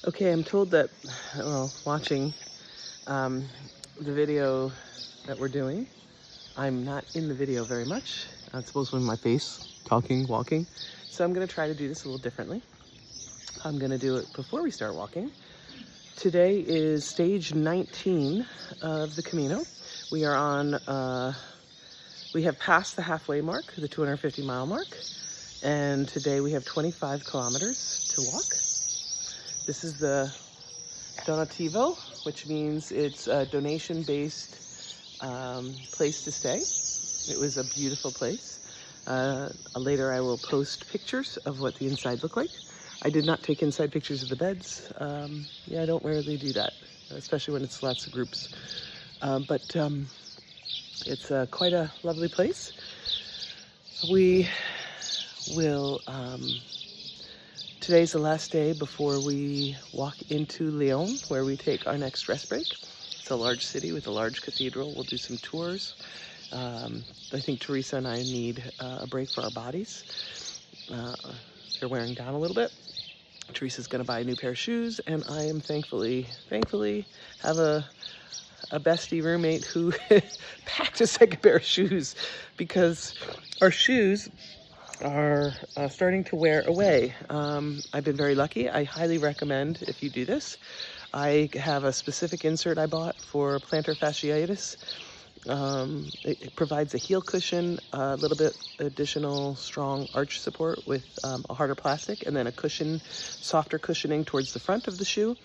Okay, I'm told that, well, watching the video that we're doing, I'm not in the video very much. It's mostly my face, talking, walking. So I'm going to try to do this a little differently. I'm going to do it before we start walking. Today is stage 19 of the Camino. We are on, we have passed the halfway mark, the 250 mile mark. And today we have 25 kilometers to walk. This is the Donativo, which means it's a donation-based place to stay. It was a beautiful place. Later I will post pictures of what the inside looked like. I did not take inside pictures of the beds. Yeah, I don't rarely do that, especially when it's lots of groups. But it's quite a lovely place. We will... Today's the last day before we walk into Lyon, where we take our next rest break. It's a large city with a large cathedral. We'll do some tours. I think Teresa and I need a break for our bodies. They're wearing down a little bit. Teresa's going to buy a new pair of shoes, and I am thankfully have a bestie roommate who packed a second pair of shoes, because our shoes are starting to wear away. I've been very lucky. I highly recommend if you do this. I have a specific insert I bought for plantar fasciitis. It provides a heel cushion, a little bit additional strong arch support with a harder plastic, and then a cushion, softer cushioning towards the front of the shoe.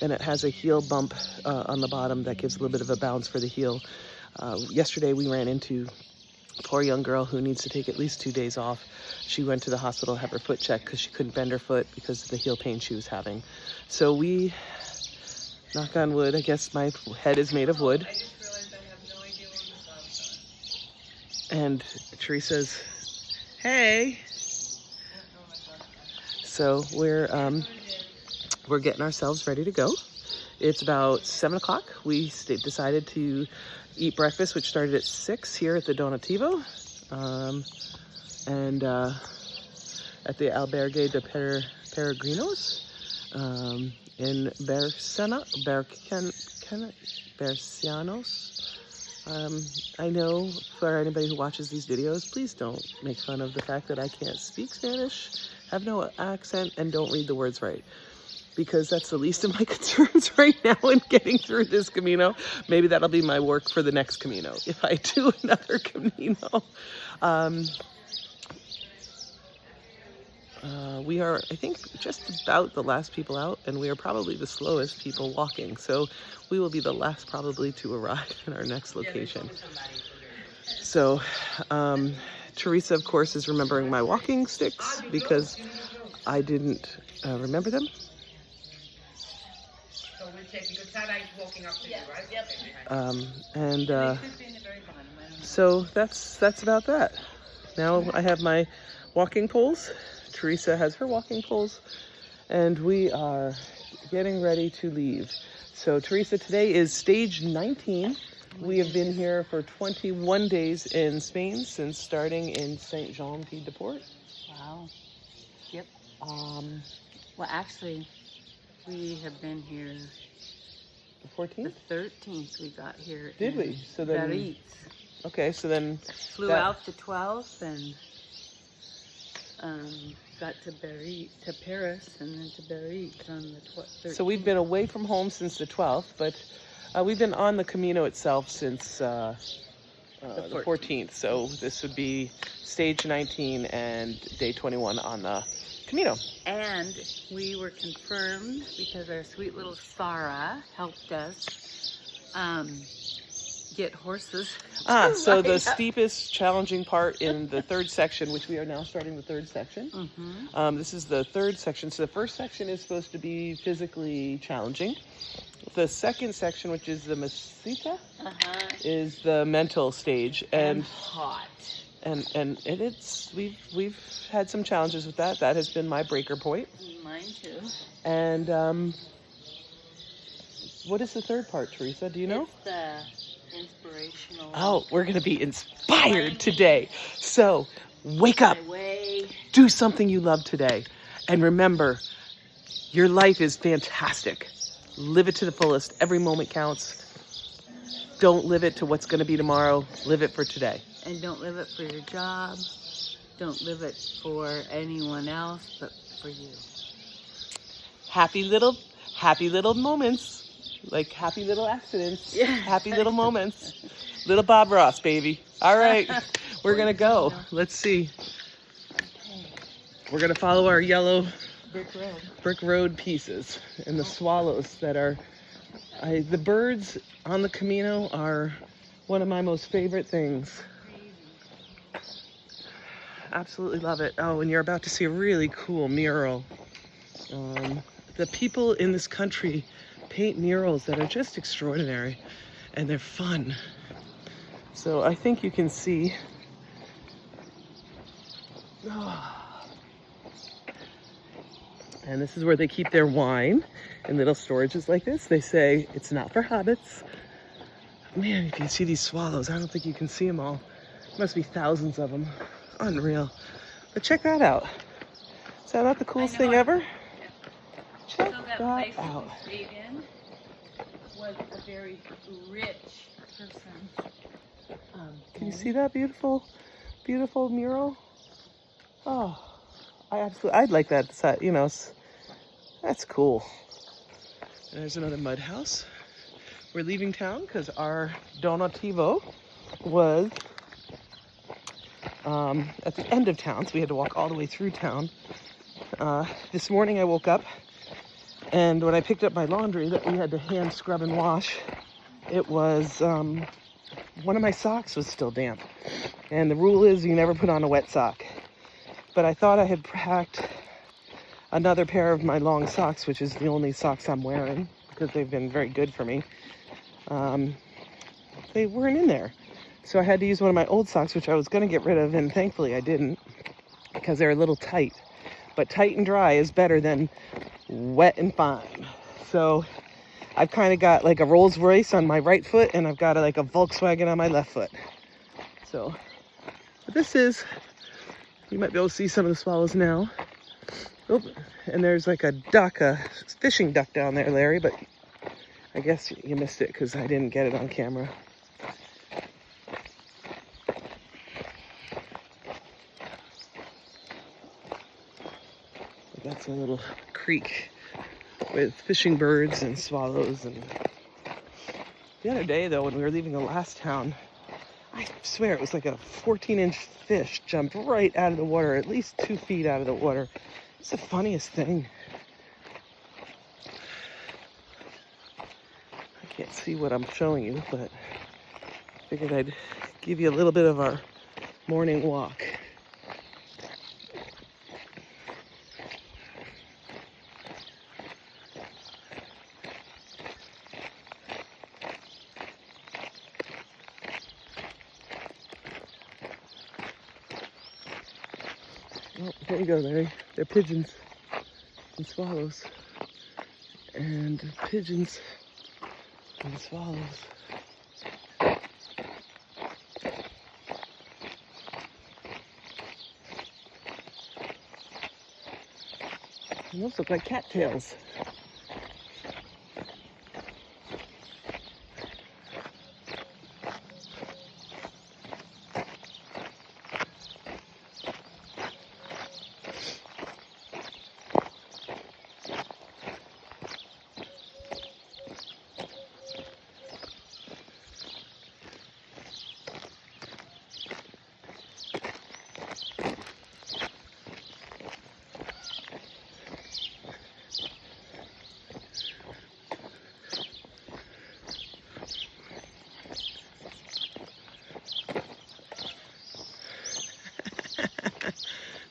And it has a heel bump on the bottom that gives a little bit of a bounce for the heel. Yesterday we ran into a poor young girl who needs to take at least 2 days off. She went to the hospital to have her foot checked because she couldn't bend her foot because of the heel pain she was having. So we, knock on wood, I guess my head is made of wood. I just realized I have no idea what this is. And Teresa's, hey. So we're getting ourselves ready to go. It's about 7 o'clock. We decided to eat breakfast, which started at 6 here at the Donativo, and at the Albergue de Peregrinos in Bercianos. I know for anybody who watches these videos, please don't make fun of the fact that I can't speak Spanish, have no accent, and don't read the words right, because that's the least of my concerns right now in getting through this Camino. Maybe that'll be my work for the next Camino, if I do another Camino. We are, I think, just about the last people out, and we are probably the slowest people walking. So we will be the last probably to arrive in our next location. So Teresa, of course, is remembering my walking sticks because I didn't remember them. So that's about that. Now I have my walking poles. Teresa has her walking poles, and we are getting ready to leave. So Teresa, today is stage 19. We have been here for 21 days in Spain since starting in Saint-Jean-Pied-de-Port. Wow. Yep. Well, actually, we have been here the 14th? The 13th we got here. Did we? So then, Biarritz. Okay, so then... Flew out the 12th and got to Biarritz, to Paris, and then to Biarritz on the 13th. So we've been away from home since the 12th, but we've been on the Camino itself since the 14th. So this would be stage 19 and day 21 on the Camino. And we were confirmed because our sweet little Sarah helped us get horses. So the steepest challenging part in the third section, which we are now starting the third section. Mm-hmm. This is the third section. So the first section is supposed to be physically challenging. The second section, which is the Meseta, is the mental stage. And hot. And it's we've had some challenges with that. That has been my breaker point. Mine too. And what is the third part, Teresa? Do you know? It's the inspirational. Oh, we're gonna be inspired today. So wake up. Do something you love today, and remember, Your life is fantastic. Live it to the fullest. Every moment counts. Don't live it to what's going to be tomorrow. Live it for today. And don't live it for your job. Don't live it for anyone else, but for you. Happy little moments. Like happy little accidents. Yeah. Happy little moments. Little Bob Ross, baby. All right. We're going to go. Let's see. We're going to follow our yellow brick road pieces and the swallows that are... the birds on the Camino are one of my most favorite things. Absolutely love it. Oh, and you're about to see a really cool mural. The people in this country paint murals that are just extraordinary, and they're fun. So I think you can see... And this is where they keep their wine in little storages like this. They say it's not for hobbits. Man, if you see these swallows, I don't think you can see them all. There must be thousands of them. Unreal. But check that out. Is that not the coolest thing ever? Check that out. Stayed in was a very rich person. Can you see that beautiful, beautiful mural? Oh, I'd like that. You know, that's cool. And there's another mud house. We're leaving town because our donativo was at the end of town, so we had to walk all the way through town. This morning I woke up, and when I picked up my laundry that we had to hand scrub and wash, it was one of my socks was still damp. And the rule is you never put on a wet sock. But I thought I had packed another pair of my long socks, which is the only socks I'm wearing because they've been very good for me. They weren't in there. So I had to use one of my old socks, which I was going to get rid of, and thankfully I didn't because they're a little tight. But tight and dry is better than wet and fine. So I've kind of got like a Rolls Royce on my right foot, and I've got like a Volkswagen on my left foot. So this is, you might be able to see some of the swallows now. Oh, and there's like a duck, a fishing duck down there, Larry, but I guess you missed it because I didn't get it on camera. That's a little creek with fishing birds and swallows. And the other day, though, when we were leaving the last town, I swear it was like a 14-inch fish jumped right out of the water, at least 2 feet out of the water. It's the funniest thing. I can't see what I'm showing you, but I figured I'd give you a little bit of our morning walk. Oh, there you go, Larry. They're pigeons and swallows. And pigeons and swallows. And those look like cattails.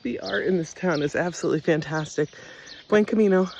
The art in this town is absolutely fantastic. Buen Camino.